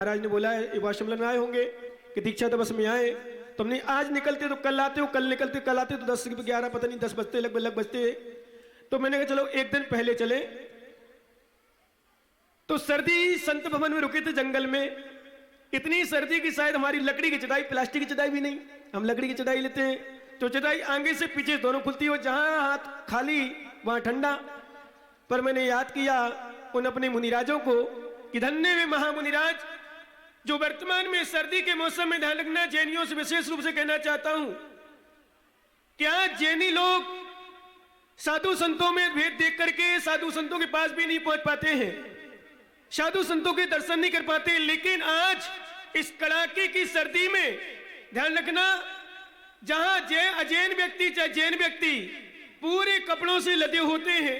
महाराज ने बोला है वाशमलन आए होंगे कि दीक्षा दिवस में आए, तुमने आज निकलते तो कल आते हो, कल निकलते कल आते तो 10-11 पता नहीं 10 बजते लगभग बजते। तो मैंने कहा चलो एक दिन पहले चले। तो सर्दी संत भवन में रुके थे जंगल में, इतनी सर्दी की शायद हमारी लकड़ी की चटाई, प्लास्टिक की चटाई भी नहीं, हम लकड़ी की चटाई लेते हैं तो चटाई आगे से पीछे दोनों खुलती हो, जहां हाथ खाली वहां ठंडा। पर मैंने याद किया उन अपने मुनिराजों को कि धन्य वे महामुनिराज जो वर्तमान में सर्दी के मौसम में ध्यान रखना। जैनियों से विशेष रूप से कहना चाहता हूं कि आज जैनी लोग साधु संतों में भेद देख करके साधु संतों के पास भी नहीं पहुंच पाते हैं, साधु संतों के दर्शन नहीं कर पाते। लेकिन आज इस कड़ाके की सर्दी में ध्यान रखना, जहां अजैन व्यक्ति चाहे जैन व्यक्ति पूरे कपड़ों से लदे होते हैं,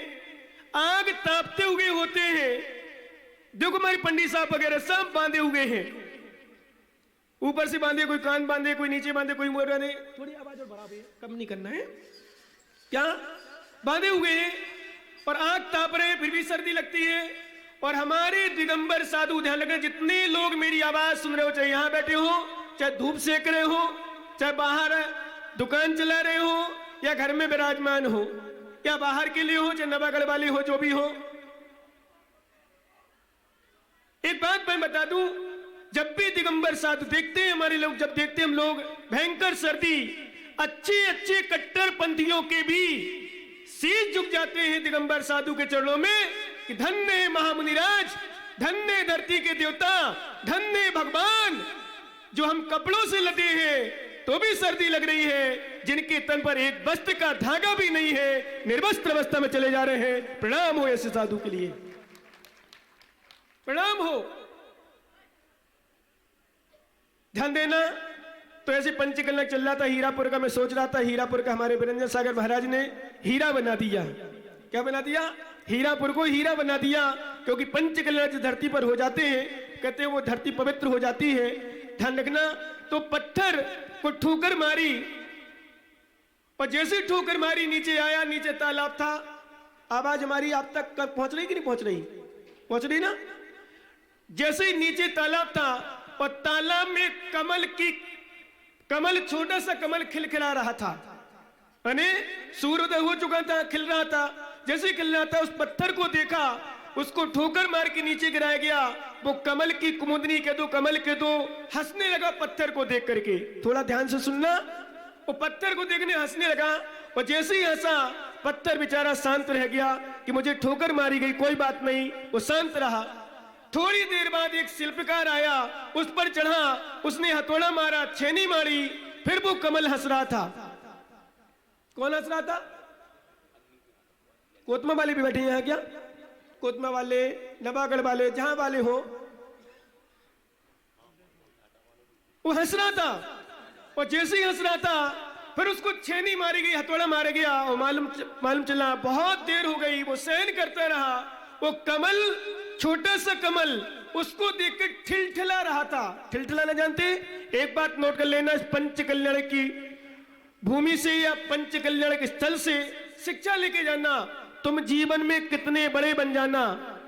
आग तापते हुए होते हैं, देखो हमारे पंडित साहब वगैरह सब बांधे हुए हैं, ऊपर से बांधे, कोई कान बांधे, कोई नीचे बांधे, कोई मुंह बांधे, थोड़ी आवाज और बढ़ा दे, कम नहीं करना है, क्या बांधे हुए हैं और आग ताप रहे हैं, फिर भी सर्दी लगती है। और हमारे दिगंबर साधु, ध्यान रखना, जितने लोग मेरी आवाज सुन रहे हो, चाहे यहां बैठे हो, चाहे धूप सेक रहे हो, चाहे बाहर दुकान चला रहे हो, या घर में विराजमान हो, या बाहर के लिए हो, चाहे नवागढ़ वाले हो, जो भी हो, एक बात मैं बता दूं, जब भी दिगंबर साधु देखते हैं हमारे लोग, जब देखते हैं हम लोग भयंकर सर्दी, अच्छे अच्छे कट्टरपंथियों के भी शीश झुक जाते हैं दिगंबर साधु के चरणों में कि धन्य महामुनिराज, धन्य धरती के देवता, धन्य भगवान, जो हम कपड़ों से लदे हैं तो भी सर्दी लग रही है, जिनके तन पर एक वस्त्र का धागा भी नहीं है, निर्वस्त्र अवस्था में चले जा रहे हैं। प्रणाम हो ऐसे साधु के लिए, प्रणाम हो। ध्यान देना। तो ऐसे पंचकल्यण चल रहा था हीरापुर का, मैं सोच रहा था हीरापुर का हमारे वीरेंद्र सागर महाराज ने हीरा बना दिया। क्या बना दिया? हीरापुर को हीरा बना दिया, क्योंकि पंचकल्यण जिस धरती पर हो जाते हैं, कहते हैं वो धरती पवित्र हो जाती है। ध्यान रखना। तो पत्थर को ठोकर मारी और जैसे ठोकर मारी नीचे आया, नीचे तालाब था। आवाज हमारी आप तक पहुंच रही कि नहीं पहुंच रही? पहुंच रही ना। जैसे ही नीचे तालाब था और तालाब में कमल छोटा सा कमल खिलखिला रहा था, यानी सूर्योदय हो चुका था, खिल रहा था। जैसे खिल रहा था उस पत्थर को देखा, उसको ठोकर मार के नीचे गिराया गया। वो कमल की कुमुदनी कह दो, कमल कह दो, हंसने लगा पत्थर को देख करके। थोड़ा ध्यान से सुनना। वो पत्थर को देखने हंसने लगा और जैसे ही हंसा पत्थर बेचारा शांत रह गया कि मुझे ठोकर मारी गई, कोई बात नहीं, वो शांत रहा। थोड़ी देर बाद एक शिल्पकार आया, उस पर चढ़ा, उसने हथौड़ा मारा, छेनी मारी, फिर वो कमल हंस रहा था। कौन हंस रहा था? कोतमा वाले भी बैठे हैं यहाँ क्या? कोतमा वाले, नवागढ़ वाले, जहां वाले हो, वो हंस रहा था। और जैसे ही हंस रहा था फिर उसको छेनी मारी गई, हथौड़ा मारा गया और मालूम चला बहुत देर हो गई। वो सहन करता रहा। वो कमल, छोटा सा कमल, उसको देखकर ठिलठिला रहा था। ठिलठिलाना जानते? एक बात नोट कर लेना, इस पंचकल्यण की भूमि से या पंचकल्यण के स्थल से शिक्षा लेके जाना। तुम जीवन में कितने बड़े बन जाना,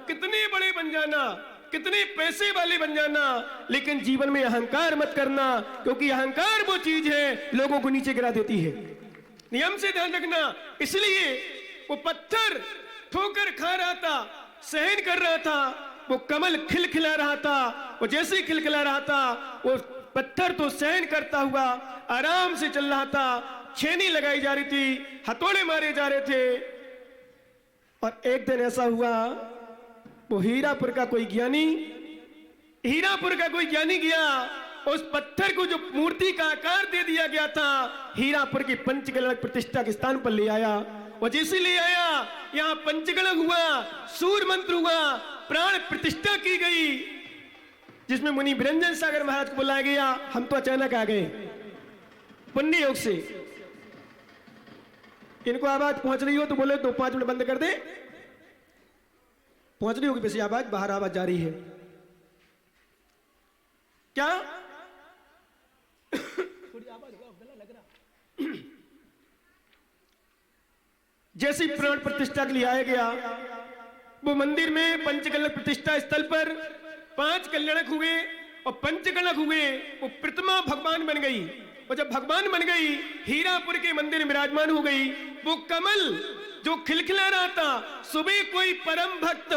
कितने बड़े बन जाना, कितने पैसे वाले बन जाना, लेकिन जीवन में अहंकार मत करना, क्योंकि अहंकार वो चीज है लोगों को नीचे गिरा देती है। नियम से ध्यान रखना। इसलिए वो पत्थर ठोकर खा रहा था, सहन कर रहा था, वो कमल खिलखिला रहा था। वो जैसे ही खिलखिला रहा था, वो पत्थर तो सहन करता हुआ आराम से चल रहा था। छेनी लगाई जा रही थी, हथौड़े मारे जा रहे थे। और एक दिन ऐसा हुआ, वो हीरापुर का कोई ज्ञानी गया, उस पत्थर को जो मूर्ति का आकार दे दिया गया था, हीरापुर की पंचकल्यण प्रतिष्ठा के स्थान पर ले आया। और जैसे ले आया, यहां पंचकल्यण हुआ, सूर्य मंत्र हुआ, प्राण प्रतिष्ठा की गई, जिसमें मुनि वीरेंद्र सागर महाराज को बुलाया गया। हम तो अचानक आ गए पुण्य योग से। इनको आवाज पहुंच रही हो तो बोले 2-5 मिनट बंद कर दे। पहुंच रही होगी वैसे आवाज, बाहर आवाज जा रही है क्या? थोड़ी आवाज गला लग रहा। जैसी प्राण प्रतिष्ठा के लिए आया गया, वो मंदिर में पंचकल्यण प्रतिष्ठा स्थल पर 5 कल्याणक हुए। और पंचकलक हुए, वो प्रतिमा भगवान बन गई। और जब भगवान बन गई, हीरापुर के मंदिर में विराजमान हो गई। वो कमल जो खिलखिला रहा था, सुबह कोई परम भक्त,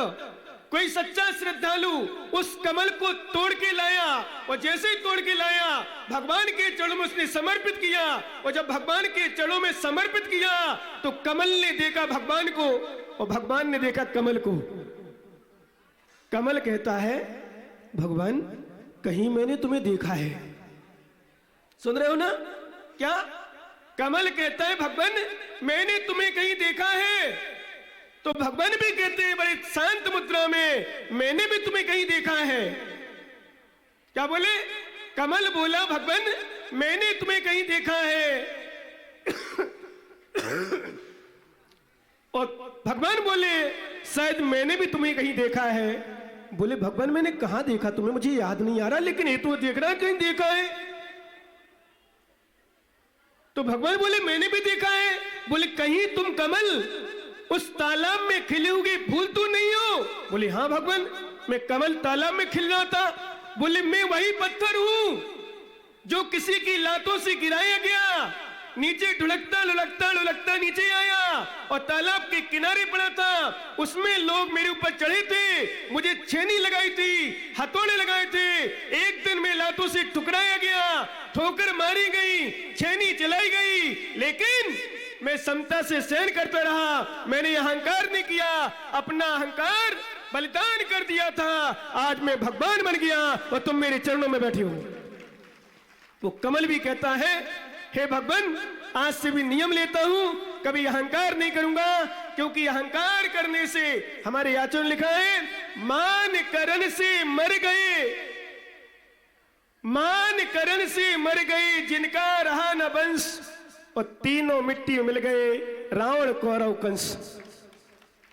कोई सच्चा श्रद्धालु उस कमल को तोड़ के लाया, और जैसे ही तोड़ के लाया भगवान के चरणों में उसने समर्पित किया। और जब भगवान के चरणों में समर्पित किया तो कमल ने देखा भगवान को और भगवान ने देखा कमल को। कमल कहता है, भगवान कहीं मैंने तुम्हें देखा है। सुन रहे हो ना? क्या कमल कहता है, भगवान मैंने तुम्हें कहीं देखा है। तो भगवान भी कहते हैं बड़े शांत मुद्रा में, मैंने भी तुम्हें कहीं देखा है। क्या बोले? कमल बोला, भगवान मैंने तुम्हें कहीं देखा है। और भगवान बोले, शायद मैंने भी तुम्हें कहीं देखा है। बोले, भगवान मैंने कहां देखा तुम्हें, मुझे याद नहीं आ रहा, लेकिन ये तो देख रहा है कहीं देखा है। तो भगवान बोले, मैंने भी देखा है। बोले, कहीं तुम कमल उस तालाब में खिले हुए फूल तो नहीं हो? बोले, हाँ भगवान, मैं कमल तालाब में खिल रहा था। बोले, मैं वही पत्थर हूं जो किसी की लातों से गिराया गया, नीचे ढुलकता लुलकता लुलकता नीचे आया और तालाब के किनारे पड़ा था। उसमें लोग मेरे ऊपर चढ़े थे, मुझे छेनी लगाई थी, हथौड़े लगाए थे। एक दिन मैं लातों से ठुकराया गया, ठोकर मारी गई, छेनी चलाई गई, लेकिन मैं समता से सहन करता रहा। मैंने अहंकार नहीं किया, अपना अहंकार बलिदान कर दिया था। आज मैं भगवान बन गया और तुम मेरे चरणों में बैठे हो। वो कमल भी कहता है, हे भगवान आज से भी नियम लेता हूं, कभी अहंकार नहीं करूंगा, क्योंकि अहंकार करने से हमारे आचरण लिखा है, मान करण से मर गए, मान करण से मर गए जिनका रहा न वंश, और तीनों मिट्टी में मिल गए, रावण कौरव कंस।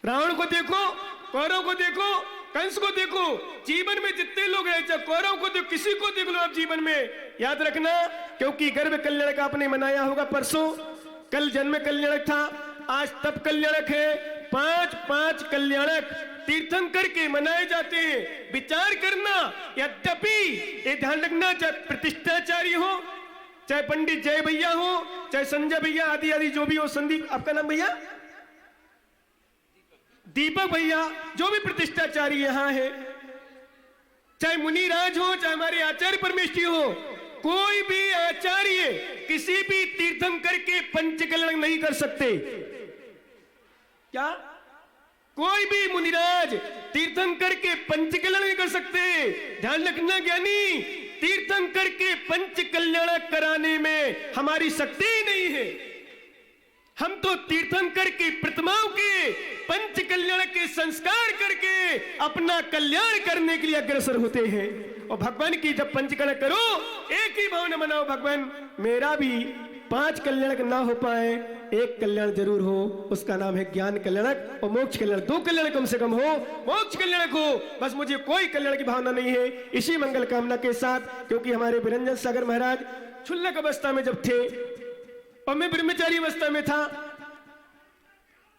रावण को देखो, कौरव को देखो, कंस को देखो, जीवन में जितने लोग हैं, चाहे कौरव को देखो, किसी को देख लो आप जीवन में, याद रखना, क्योंकि गर्भ कल्याणक आपने मनाया होगा परसों, कल जन्म कल्याणक था, आज तप कल्याणक है। 5 कल्याणक तीर्थंकर के मनाए जाते हैं। विचार करना, यद्यपि ये ध्यान रखना, चाहे प्रतिष्ठाचारी हो, चाहे पंडित जय भैया हो, चाहे संजय भैया आदि आदि जो भी हो, संदीप आपका नाम भैया, दीपक भैया, जो भी प्रतिष्ठाचारी यहां है, चाहे मुनिराज हो, चाहे हमारे आचार्य परमेष्ठी हो, कोई भी आचार्य किसी भी तीर्थंकर के पंचकल्याण नहीं कर सकते। क्या? कोई भी मुनिराज तीर्थंकर के पंचकल्याण नहीं कर सकते। ध्यान रखना ज्ञानी, तीर्थंकर के पंच कल्याण कराने में हमारी शक्ति नहीं है। हम तो तीर्थंकर की प्रतिमाओं के पंच कल्याण के संस्कार करके अपना कल्याण करने के लिए अग्रसर होते हैं। और भगवान की जब पंच कल्याण करो, एक ही भावना मनाओ, भगवान मेरा भी 5 कल्याणक ना हो पाए, एक कल्याण जरूर हो, उसका नाम है ज्ञान कल्याणक और मोक्ष कल्याण। 2 कल्याण कम से कम हो, मोक्ष कल्याणक हो, बस मुझे कोई कल्याण की भावना नहीं है। इसी मंगल कामना के साथ, क्योंकि हमारे विरंजन सागर महाराज क्षुल्लक अवस्था में जब थे और मैं ब्रह्मचारी अवस्था में था,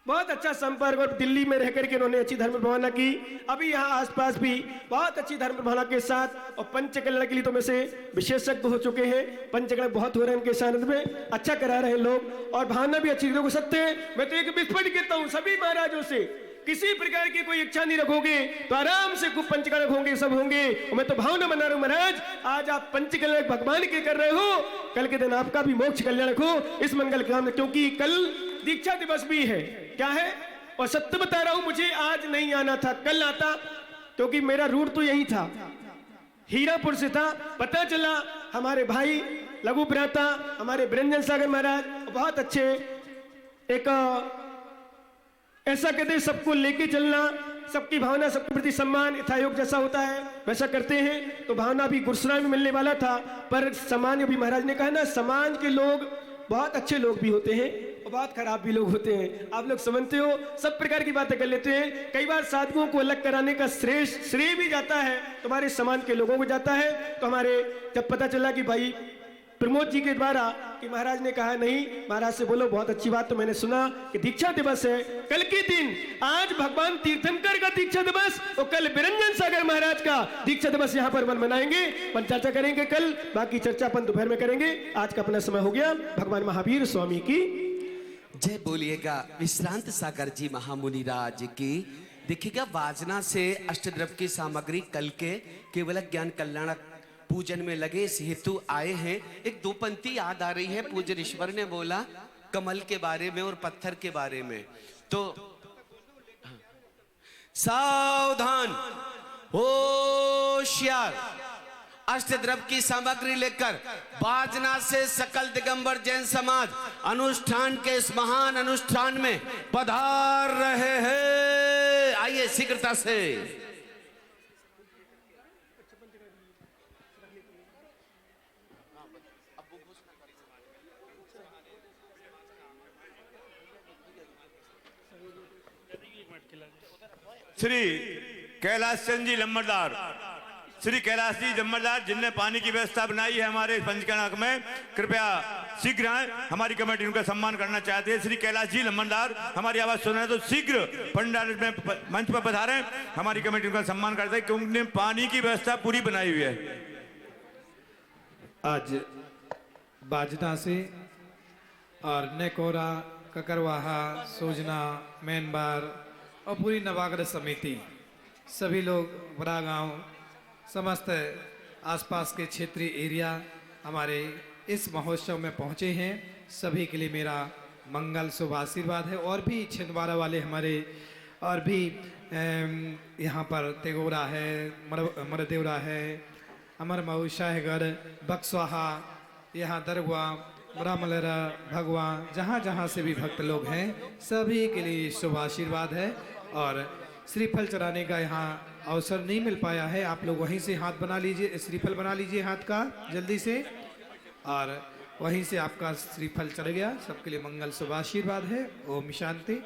बहुत अच्छा संपर्क और दिल्ली में रह करके उन्होंने अच्छी धर्म भावना की। अभी यहाँ आसपास भी बहुत अच्छी धर्म भावना के साथ, और पंच कल्याण के लिए तो में से विशेषज्ञ हो चुके हैं, पंचकल्याण बहुत हो रहे हैं उनके सानिध्य में, अच्छा करा रहे हैं लोग, और भावना भी अच्छी लोग हो सकते हैं। मैं तो एक विस्फोट कहता हूँ सभी महाराजों से, किसी प्रकार की कोई इच्छा नहीं रखोगे तो आराम से खूब पंचकल्याण होंगे, सब होंगे। और मैं तो भावना बना रहा हूं, महाराज आज आप पंचकल्याण भगवान के कर रहे हो, कल के दिन आपका भी मोक्ष कल्याण हो, इस मंगल काम, क्योंकि कल दीक्षा दिवस भी है। क्या है? और सत्य बता रहा हूं, मुझे आज नहीं आना था, कल आता, क्योंकि मेरा रूट तो यही था, हीरापुर से था। पता चला हमारे भाई लघु भ्राता हमारे विरंजन सागर महाराज बहुत अच्छे, एक ऐसा कहते सबको लेके चलना, सबकी भावना, सबके प्रति सम्मान यथायोग जैसा होता है वैसा करते हैं। तो भावना भी गुरसुरा में मिलने वाला था, पर समाज भी महाराज ने कहा ना, समाज के लोग बहुत अच्छे लोग भी होते हैं और बहुत खराब भी लोग होते हैं। आप लोग समझते हो, सब प्रकार की बातें कर लेते हैं। कई बार साधुओं को अलग कराने का श्रेय भी जाता है तुम्हारे समाज के लोगों को जाता है। तो हमारे जब पता चला कि भाई प्रमोद जी के द्वारा कि महाराज ने कहा नहीं, महाराज से बोलो बहुत अच्छी बात, तो मैंने सुना कि दीक्षा दिवस है कल के दिन, आज भगवान तीर्थंकर का दीक्षा दिवस और कल बिरंजन सागर महाराज का दीक्षा दिवस यहाँ पर मन मनाएंगे। अपन चर्चा करेंगे कल, बाकी चर्चा अपन दोपहर में करेंगे। आज का अपना समय हो गया। भगवान महावीर स्वामी की जय बोलिएगा। विश्रांत सागर जी महामुनि राज की। देखिएगा, वाजना से अष्टद्रव्य की सामग्री कल के केवल ज्ञान कल्याण पूजन में लगे इस हेतु आए हैं। एक दो पंक्ति याद आ रही है, पूज्य ईश्वर ने बोला कमल के बारे में और पत्थर के बारे में। तो सावधान, होशियार, अष्टद्रव्य की सामग्री लेकर वाजना से सकल दिगंबर जैन समाज अनुष्ठान के इस महान अनुष्ठान में पधार रहे हैं। आइए शीघ्रता से। श्री कैलाश चंद जी लम्बरदार, श्री कैलाश जी लम्बरदार जिनने पानी की व्यवस्था बनाई है हमारे पंचकर्णक में, कृपया शीघ्र आए। हमारी कमेटी उनका सम्मान करना चाहती है। श्री कैलाश जी लम्बरदार हमारी आवाज सुन रहे हैं तो शीघ्र पंडाल में मंच पर पधारें। हमारी कमेटी उनका सम्मान करते हैं क्योंकि उन्होंने पानी की व्यवस्था पूरी बनाई हुई है। आज बाजना से और नेकोरा, ककरवाहा, सोजना, मैनबार और पूरी नवागढ़ समिति, सभी लोग बड़ा गांव, समस्त आसपास के क्षेत्रीय एरिया हमारे इस महोत्सव में पहुंचे हैं। सभी के लिए मेरा मंगल शुभ आशीर्वाद है। और भी छिंदवाड़ा वाले हमारे और भी यहाँ पर तेगोरा है, मरदेवरा है, अमर मऊ, शाहगढ़, बक्सवाहा, यहाँ दरगुआ, रामलरा, भगवा, जहाँ जहाँ से भी भक्त लोग हैं सभी के लिए शुभ आशीर्वाद है। और श्रीफल चढ़ाने का यहाँ अवसर नहीं मिल पाया है, आप लोग वहीं से हाथ बना लीजिए, श्रीफल बना लीजिए हाथ का जल्दी से, और वहीं से आपका श्रीफल चढ़ गया। सबके लिए मंगल शुभ आशीर्वाद है। ओम शांति।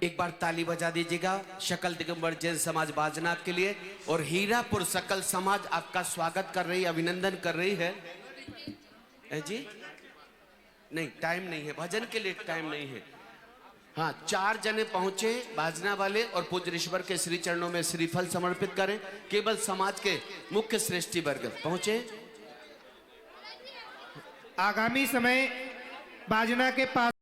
एक बार ताली बजा दीजिएगा सकल दिगंबर जैन समाज बाजना के लिए। और हीरापुर सकल समाज आपका स्वागत कर रही है, अभिनंदन कर रही है। जी नहीं, टाइम नहीं है, भजन के लिए टाइम नहीं है। हाँ, 4 जने पहुंचे बाजना वाले और पूज्य ईश्वर के श्री चरणों में श्रीफल समर्पित करें। केवल समाज के मुख्य श्रेष्ठी वर्ग पहुंचे। आगामी समय बाजना के पास